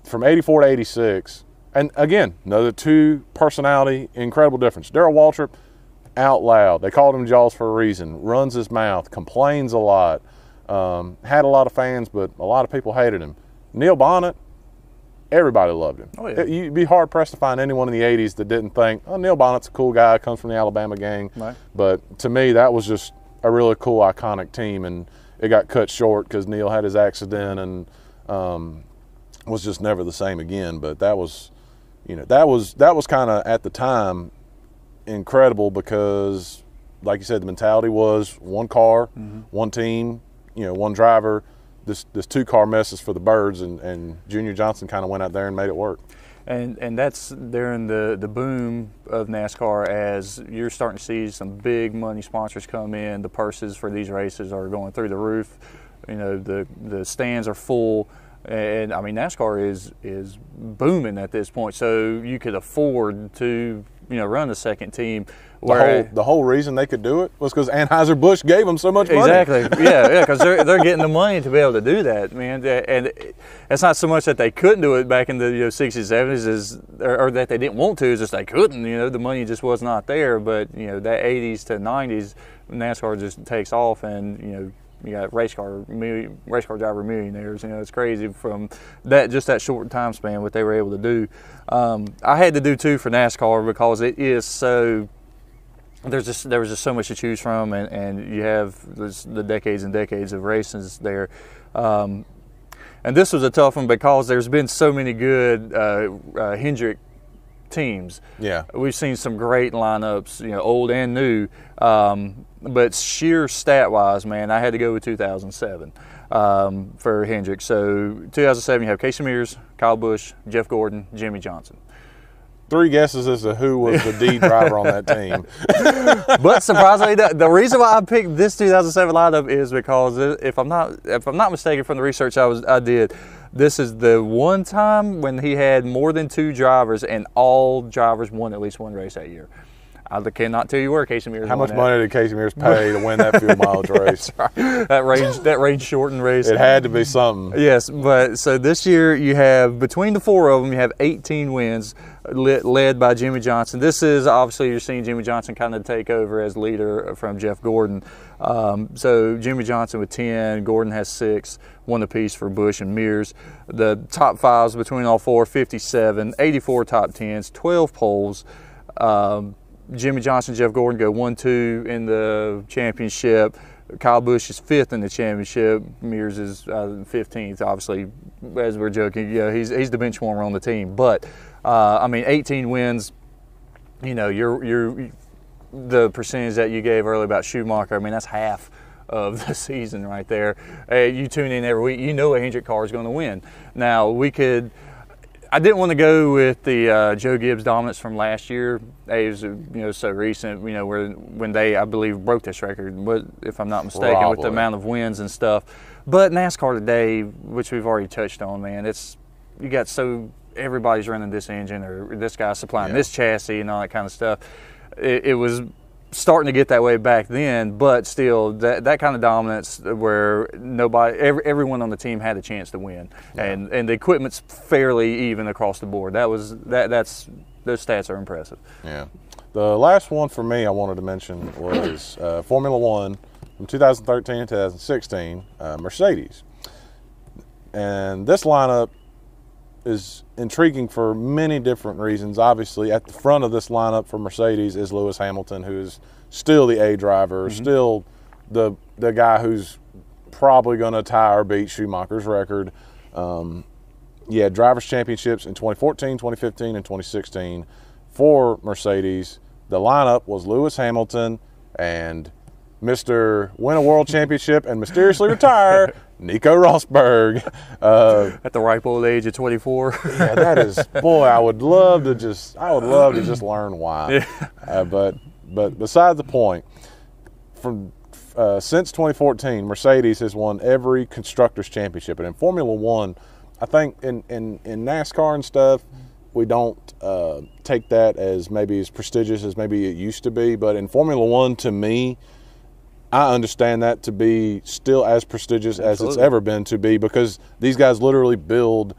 from '84 to '86, and again, another two personality, incredible difference. Darrell Waltrip, out loud. They called him Jaws for a reason. Runs his mouth, complains a lot. Had a lot of fans, but a lot of people hated him. Neil Bonnet, everybody loved him. Oh, yeah. You'd be hard-pressed to find anyone in the 80s that didn't think, oh, Neil Bonnet's a cool guy, comes from the Alabama gang. Right. But to me, that was just a really cool, iconic team, and it got cut short because Neil had his accident and was just never the same again. But that was, that was kind of, at the time, incredible because, like you said, the mentality was one car, one team, one driver. This two-car mess is for the birds, and Junior Johnson kind of went out there and made it work. And that's during the boom of NASCAR, as you're starting to see some big money sponsors come in. The purses for these races are going through the roof. The stands are full, and I mean NASCAR is booming at this point. So you could afford to run the second team. The whole reason they could do it was because Anheuser-Busch gave them so much money. Exactly, yeah, because they're getting the money to be able to do that, man. And it's not so much that they couldn't do it back in the 60s, 70s, or that they didn't want to, it's just they couldn't. The money just was not there. But that 80s to 90s, NASCAR just takes off, and you got race car driver millionaires. It's crazy from that short time span what they were able to do. I had to do two for NASCAR because it is so. There was just so much to choose from, and you have the decades and decades of races there. And this was a tough one because there's been so many good Hendrick teams. Yeah, we've seen some great lineups, old and new. But sheer stat-wise, man, I had to go with 2007 for Hendrick. So 2007, you have Casey Mears, Kyle Busch, Jeff Gordon, Jimmy Johnson. 3 guesses as to who was the D driver on that team. But surprisingly, the reason why I picked this 2007 lineup is because if I'm not mistaken from the research I did, this is the one time when he had more than 2 drivers and all drivers won at least one race that year. I cannot tell you where Casey Mears. How much money did Casey Mears pay to win that field mileage race? That's right. That range shortened race. It had to be something. Yes, but so this year you have, between the 4 of them, you have 18 wins, led by Jimmy Johnson. This is obviously, you're seeing Jimmy Johnson kind of take over as leader from Jeff Gordon. So Jimmy Johnson with 10, Gordon has 6, 1 apiece for Busch and Mears. The top 5s between all 4, 57, 84 top 10s, 12 poles. Jimmy Johnson, Jeff Gordon go 1-2 in the championship. Kyle Busch is 5th in the championship. Mears is 15th. Obviously, as we're joking, he's the bench warmer on the team. But I mean, 18 wins. You're the percentage that you gave earlier about Schumacher. I mean, that's half of the season right there. You tune in every week, a Hendrick car is going to win. Now I didn't want to go with the Joe Gibbs dominance from last year. It was so recent. When they, I believe, broke this record, if I'm not mistaken, with the amount of wins and stuff. But NASCAR today, which we've already touched on, man, everybody's running this engine, or this guy's supplying this chassis and all that kind of stuff. It was starting to get that way back then, but still that kind of dominance where everyone on the team had a chance to win, and the equipment's fairly even across the board. Those stats are impressive. Yeah. The last one for me I wanted to mention was Formula One from 2013 to 2016, Mercedes. And this lineup is intriguing for many different reasons. Obviously, at the front of this lineup for Mercedes is Lewis Hamilton, who is still the A driver, still the guy who's probably going to tie or beat Schumacher's record. He had drivers' championships in 2014, 2015, and 2016 for Mercedes. the lineup was Lewis Hamilton and Mr. Win a World Championship and mysteriously retire, Nico Rosberg. At the ripe old age of 24. Yeah, that is, boy, I would love to just learn why. Yeah. But besides the point, since 2014, Mercedes has won every Constructors' Championship. And in Formula One, I think in NASCAR and stuff, we don't take that as maybe as prestigious as maybe it used to be. But in Formula One, to me, I understand that to be still as prestigious as it's ever been to be, because these guys literally build,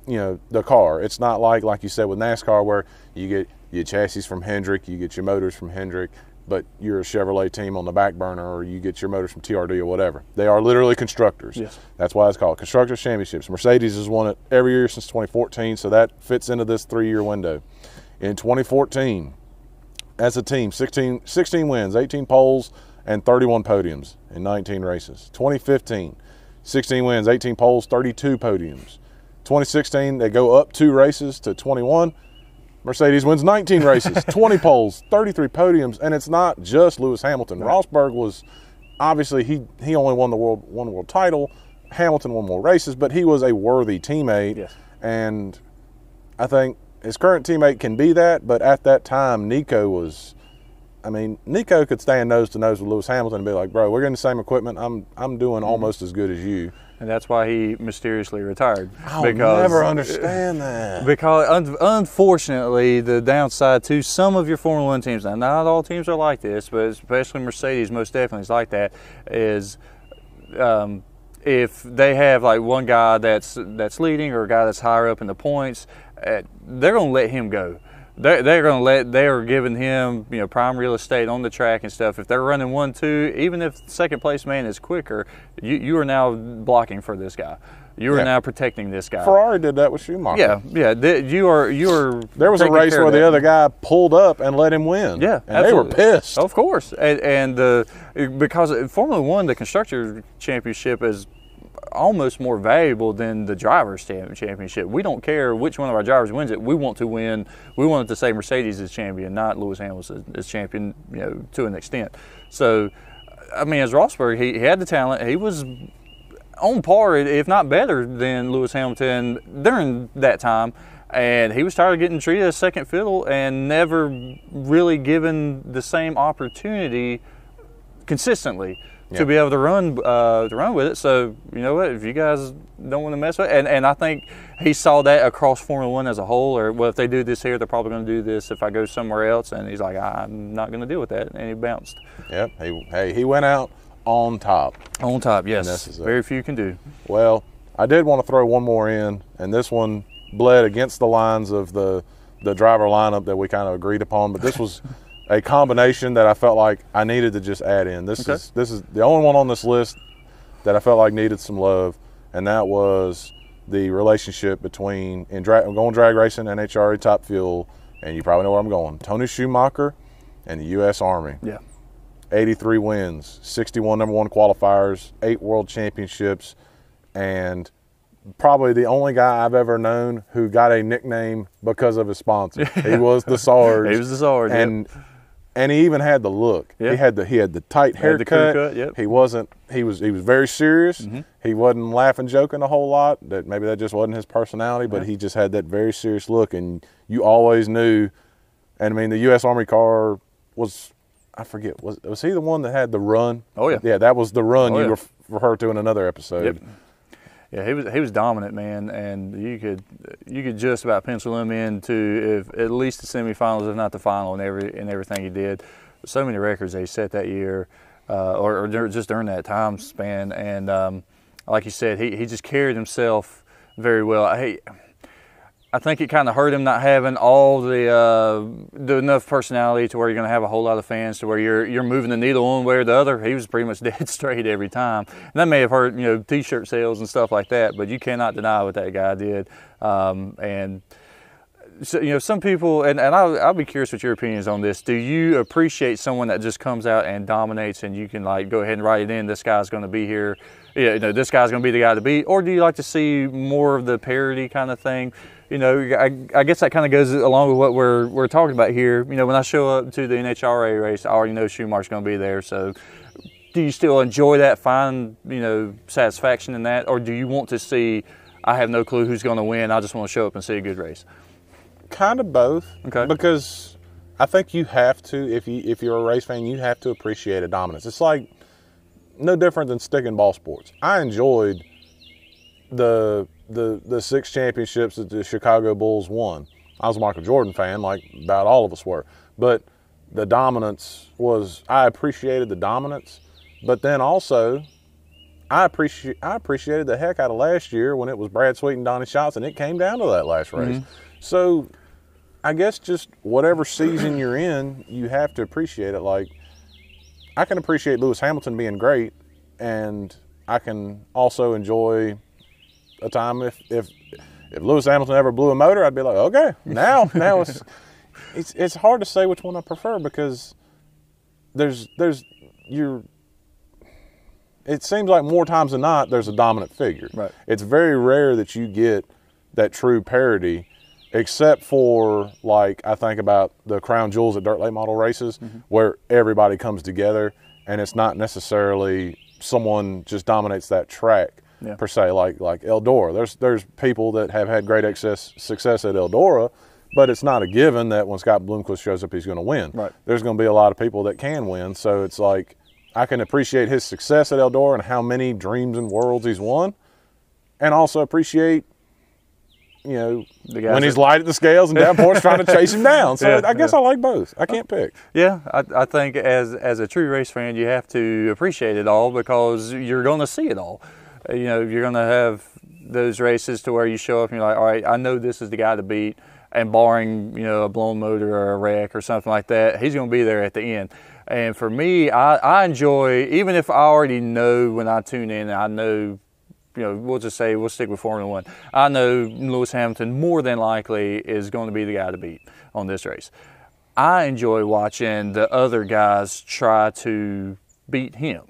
the car. It's not like you said with NASCAR, where you get your chassis from Hendrick, you get your motors from Hendrick, but you're a Chevrolet team on the back burner, or you get your motors from TRD or whatever. They are literally constructors. Yes. That's why it's called Constructors Championships. Mercedes has won it every year since 2014, so that fits into this 3-year window. In 2014, as a team, 16 wins, 18 poles, and 31 podiums in 19 races. 2015, 16 wins, 18 poles, 32 podiums. 2016, they go up 2 races to 21. Mercedes wins 19 races, 20 poles, 33 podiums, and it's not just Lewis Hamilton. Right. Rosberg was, obviously, he only won the world title. Hamilton won more races, but he was a worthy teammate. Yes. And I think his current teammate can be that, but at that time, Nico could stand nose to nose with Lewis Hamilton and be like, bro, we're getting the same equipment. I'm doing almost as good as you. And that's why he mysteriously retired. I'll never understand that. Because unfortunately, the downside to some of your Formula One teams, now not all teams are like this, but especially Mercedes most definitely is like that, is if they have like one guy that's leading or a guy that's higher up in the points, they're going to let him go. They are giving him prime real estate on the track and stuff. If they're running 1-2, even if the second place man is quicker, you are now blocking for this guy. You are now protecting this guy. Ferrari did that with Schumacher. Yeah. You are. There was a race where the other guy pulled up and let him win. Yeah, and they were pissed. Of course, and because in Formula One, the Constructors' Championship is almost more valuable than the Drivers' Championship. We don't care which one of our drivers wins it. We want to win. We want it to say Mercedes is champion, not Lewis Hamilton is champion, to an extent. So, I mean, as Rosberg, he had the talent. He was on par, if not better, than Lewis Hamilton during that time. And he was tired of getting treated as second fiddle and never really given the same opportunity consistently to be able to run with it. So, you know what, if you guys don't want to mess with it, and I think he saw that across Formula One as a whole, or, well, if they do this here, they're probably going to do this if I go somewhere else, and he's like, I'm not going to deal with that, and he bounced. Yep, he went out on top. On top, yes. Very few can do. Well, I did want to throw one more in, and this one bled against the lines of the driver lineup that we kind of agreed upon, but this was a combination that I felt like I needed to just add in. This is the only one on this list that I felt like needed some love, and that was the relationship between going drag racing, NHRA Top Fuel, and you probably know where I'm going. Tony Schumacher and the U.S. Army. Yeah. 83 wins, 61 number 1 qualifiers, 8 world championships, and probably the only guy I've ever known who got a nickname because of his sponsor. He was the Sarge. He was the Sarge. And he even had the look. Yep. He had the tight haircut. Yep. He was very serious. Mm-hmm. He wasn't laughing, joking a whole lot. Maybe that just wasn't his personality, but he just had that very serious look, and you always knew. And I mean, the U.S. Army car was, I forget, was he the one that had the run? Oh yeah. Yeah, that was the run you referred to in another episode. Yep. Yeah, he was dominant, man, and you could just about pencil him into at least the semifinals, if not the final, in everything he did. So many records they set that year, or just during that time span, and like you said, he just carried himself very well. I think it kind of hurt him not having all the enough personality to where you're going to have a whole lot of fans to where you're moving the needle one way or the other. He was pretty much dead straight every time. And that may have hurt, T-shirt sales and stuff like that, but you cannot deny what that guy did. And so, some people, and I'll be curious what your opinion is on this. Do you appreciate someone that just comes out and dominates, and you can go ahead and write it in, this guy's going to be here, this guy's going to be the guy to beat? Or do you like to see more of the parody kind of thing? I guess that kind of goes along with what we're talking about here. When I show up to the NHRA race, I already know Schumacher's going to be there. So, do you still enjoy that? Find satisfaction in that, or do you want to see? I have no clue who's going to win. I just want to show up and see a good race. Kind of both. Okay. Because I think you have to, if you're a race fan, you have to appreciate a dominance. It's like no different than stick and ball sports. I enjoyed the 6 championships that the Chicago Bulls won. I was a Michael Jordan fan, like about all of us were. But the dominance I appreciated the dominance, but then also I appreciated the heck out of last year when it was Brad Sweet and Donnie Schatz, and it came down to that last race. Mm-hmm. So I guess just whatever season you're in, you have to appreciate it. Like, I can appreciate Lewis Hamilton being great, and I can also enjoy a time if Lewis Hamilton ever blew a motor, I'd be like, okay, now it's hard to say which one I prefer, because it seems like more times than not there's a dominant figure. Right. It's very rare that you get that true parity, except for, like, I think about the Crown Jewels at Dirt Late Model races, mm-hmm. where everybody comes together and it's not necessarily someone just dominates that track. Yeah. Per se, like Eldora. There's people that have had great success at Eldora, but it's not a given that when Scott Bloomquist shows up, he's going to win. Right. There's going to be a lot of people that can win, so it's like I can appreciate his success at Eldora and how many dreams and worlds he's won, and also appreciate, when he's light at the scales and Davenport's trying to chase him down. So I guess I like both. I can't pick. Yeah, I think as a true race fan, you have to appreciate it all, because you're going to see it all. You're going to have those races to where you show up and you're like, all right, I know this is the guy to beat, and barring, a blown motor or a wreck or something like that, he's going to be there at the end. And for me, I enjoy, even if I already know when I tune in, I know, we'll just say we'll stick with Formula One. I know Lewis Hamilton more than likely is going to be the guy to beat on this race. I enjoy watching the other guys try to beat him,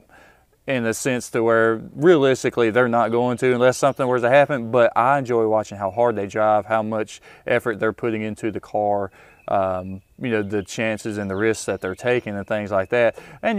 in the sense to where realistically they're not going to unless something were to happen, but I enjoy watching how hard they drive, how much effort they're putting into the car, the chances and the risks that they're taking and things like that. And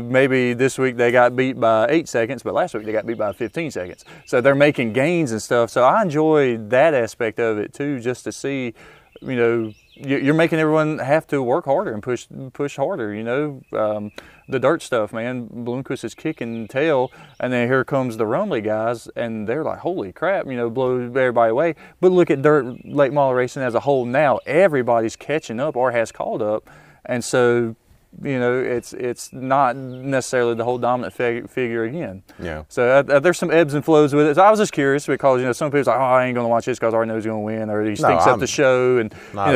maybe this week they got beat by 8 seconds, but last week they got beat by 15 seconds. So they're making gains and stuff. So I enjoy that aspect of it too, just to see, you're making everyone have to work harder and push harder, the dirt stuff, man. Bloomquist is kicking tail, and then here comes the Rumley guys, and they're like, holy crap, blow everybody away. But look at dirt late model racing as a whole now. Everybody's catching up or has caught up, and so it's not necessarily the whole dominant figure again. Yeah. So there's some ebbs and flows with it. So I was just curious, because some people's like, oh, I ain't going to watch this because I already know he's going to win, or he stinks up the show, and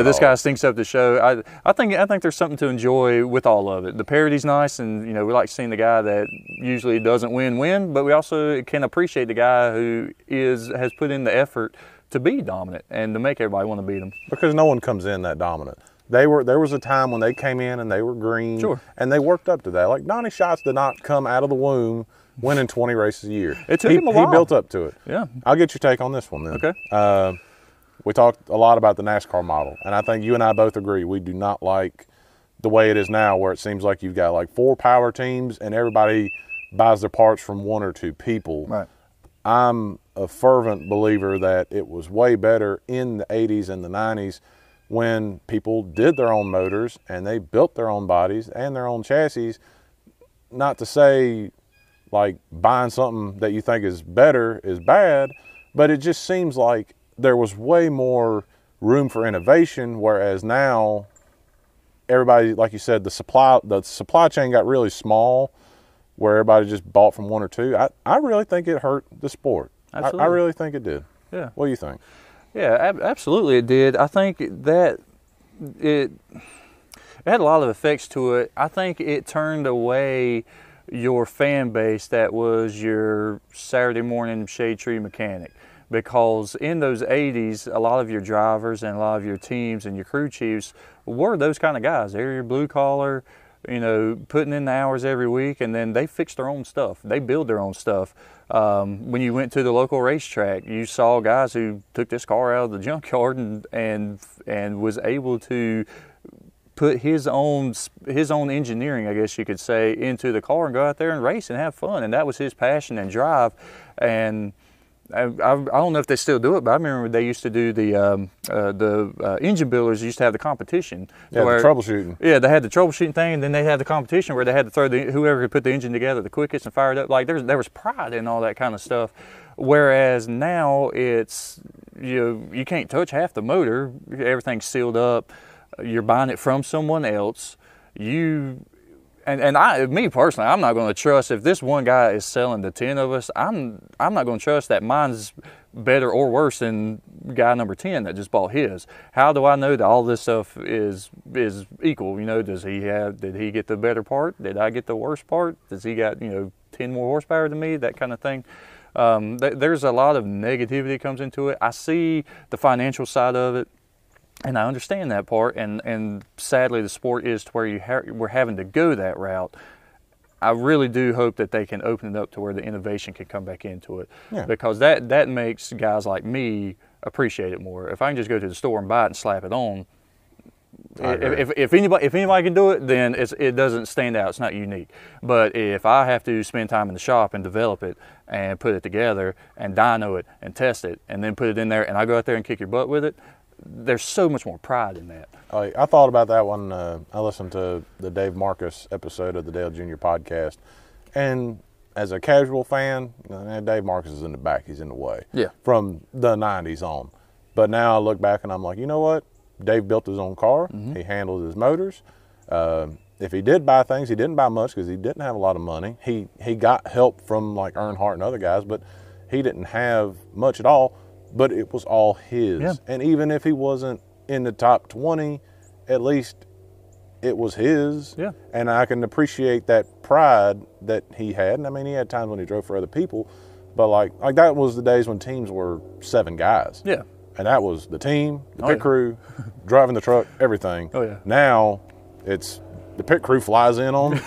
this guy stinks up the show. I think there's something to enjoy with all of it. The parody's nice, and we like seeing the guy that usually doesn't win, but we also can appreciate the guy who has put in the effort to be dominant and to make everybody want to beat him. Because no one comes in that dominant. There was a time when they came in and they were green, sure, and they worked up to that. Like, Donnie Schatz did not come out of the womb winning 20 races a year. It took him a while. He built up to it. Yeah. I'll get your take on this one then. Okay. We talked a lot about the NASCAR model, and I think you and I both agree we do not like the way it is now, where it seems like you've got like 4 power teams and everybody buys their parts from 1 or 2 people. Right. I'm a fervent believer that it was way better in the 80s and the 90s, when people did their own motors and they built their own bodies and their own chassis. Not to say like buying something that you think is better is bad, but it just seems like there was way more room for innovation, whereas now everybody, like you said, the supply chain got really small, where everybody just bought from 1 or 2. I really think it hurt the sport. Absolutely. I really think it did. Yeah. What do you think? Yeah, absolutely it did. I think that it had a lot of effects to it. I think it turned away your fan base that was your Saturday morning shade tree mechanic, because in those 80s, a lot of your drivers and a lot of your teams and your crew chiefs were those kind of guys. They're your blue collar, you know, putting in the hours every week, and then they fix their own stuff. They build their own stuff. When you went to the local racetrack, you saw guys who took this car out of the junkyard and was able to put his own engineering, I guess you could say, into the car and go out there and race and have fun. And that was his passion and drive. And I don't know if they still do it, but I remember they used to do the engine builders used to have the competition. Yeah, the troubleshooting. Yeah, they had the troubleshooting thing, and then they had the competition where they had to throw whoever could put the engine together the quickest and fire it up. Like there was pride in all that kind of stuff. Whereas now it's, you can't touch half the motor. Everything's sealed up. You're buying it from someone else. Me personally, I'm not going to trust, if this one guy is selling to 10 of us, I'm not going to trust that mine's better or worse than guy number 10 that just bought his. How do I know that all this stuff is equal? Did he get the better part? Did I get the worst part? Does he got 10 more horsepower than me? That kind of thing. There's a lot of negativity comes into it. I see the financial side of it, and I understand that part, and sadly the sport is to where we're having to go that route. I really do hope that they can open it up to where the innovation can come back into it, because that makes guys like me appreciate it more. If I can just go to the store and buy it and slap it on, if anybody can do it, then it doesn't stand out. It's not unique. But if I have to spend time in the shop and develop it and put it together and dyno it and test it and then put it in there, and I go out there and kick your butt with it, there's so much more pride in that. I thought about that one. I listened to the Dave Marcus episode of the Dale Jr. podcast, and as a casual fan, Dave Marcus is in the back. He's in the way. Yeah. From the 90s on. But now I look back and I'm like, you know what? Dave built his own car. Mm-hmm. He handled his motors. If he did buy things, he didn't buy much because he didn't have a lot of money. He got help from like Earnhardt and other guys, but he didn't have much at all. But it was all his. Yeah. And even if he wasn't in the top 20, at least it was his. Yeah. And I can appreciate that pride that he had. And I mean, he had times when he drove for other people, but like that was the days when teams were 7 guys. Yeah. And that was the team, the pit crew, driving the truck, everything. Oh yeah. Now it's the pit crew flies in on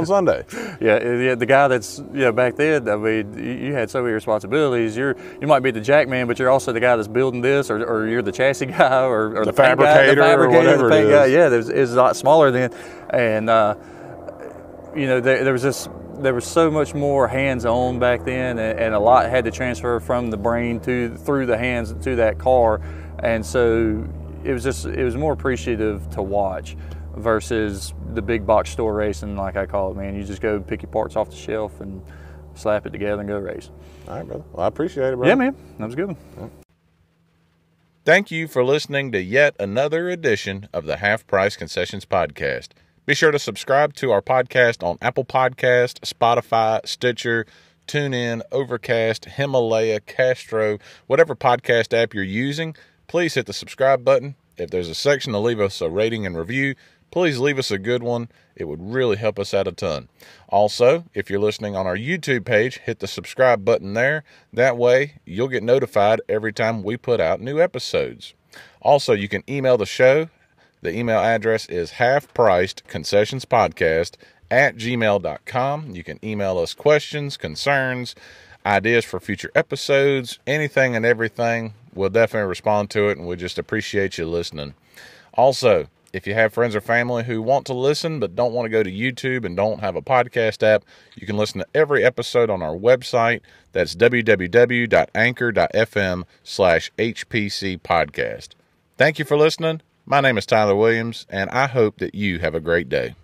Sunday. Yeah, the guy that's back then. I mean, you had so many responsibilities. You might be the jack man, but you're also the guy that's building this, or you're the chassis guy, or the fabricator, or whatever the paint it guy. is. Yeah, it was a lot smaller then, and there was so much more hands-on back then, and a lot had to transfer from the brain through the hands to that car, and so it was more appreciative to watch versus the big box store racing, like I call it, man. You just go pick your parts off the shelf and slap it together and go race. All right, brother. Well, I appreciate it, brother. Yeah, man. That was a good one. Yeah. Thank you for listening to yet another edition of the Half Price Concessions Podcast. Be sure to subscribe to our podcast on Apple Podcast, Spotify, Stitcher, TuneIn, Overcast, Himalaya, Castro, whatever podcast app you're using. Please hit the subscribe button. If there's a section to leave us a rating and review, please leave us a good one. It would really help us out a ton. Also, if you're listening on our YouTube page, hit the subscribe button there. That way, you'll get notified every time we put out new episodes. Also, you can email the show. The email address is halfpricedconcessionspodcast@gmail.com. You can email us questions, concerns, ideas for future episodes, anything and everything. We'll definitely respond to it, and we just appreciate you listening. Also, if you have friends or family who want to listen but don't want to go to YouTube and don't have a podcast app, you can listen to every episode on our website. That's www.anchor.fm/HPC podcast. Thank you for listening. My name is Tyler Williams, and I hope that you have a great day.